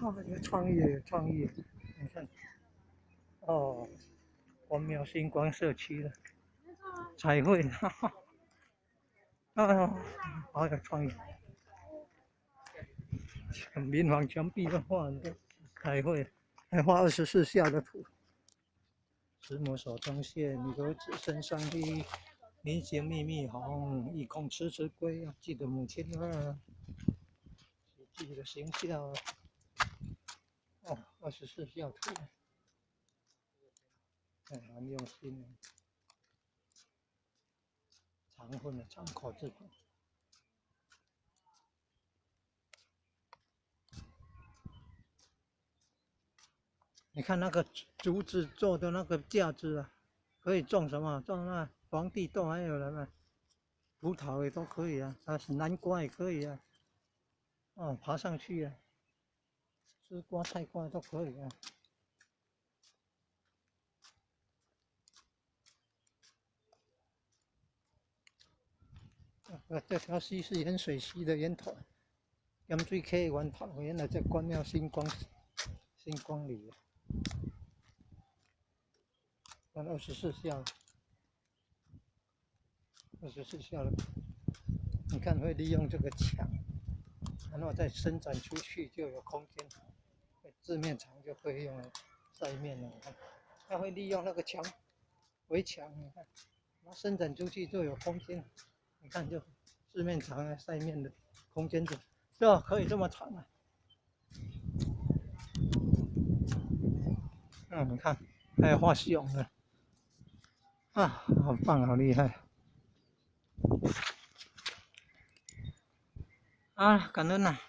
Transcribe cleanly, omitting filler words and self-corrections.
有创意，有创意！你看，哦，关庙新光社区的彩绘，哈哈，啊，好有创意！民房墙壁都画很多彩绘，还画24孝的图。慈母手中线，女儿子身上衣，临行密密红，意恐迟迟归。记得母亲啊，记得行孝。哦，24孝图，哎，很用心。长婚的长口字本。你看那个竹子做的那个架子啊，可以种什么？种那皇帝豆，还有什么葡萄也都可以啊，南瓜也可以啊。哦，爬上去啊，丝瓜、菜瓜都可以啊。这条溪是盐水溪的源头，盐水溪的源头原来在关庙新光里。看24孝，24孝的，你看会利用这个墙，然后再伸展出去就有空间。字面墙就可以用来晒面了，你看，它会利用那个墙围墙，你看，它伸展出去就有空间。你看，就字面墙啊，晒面的空间就可以这么长啊。你看，还有画熊的啊，好棒，好厉害啊！感恩啊。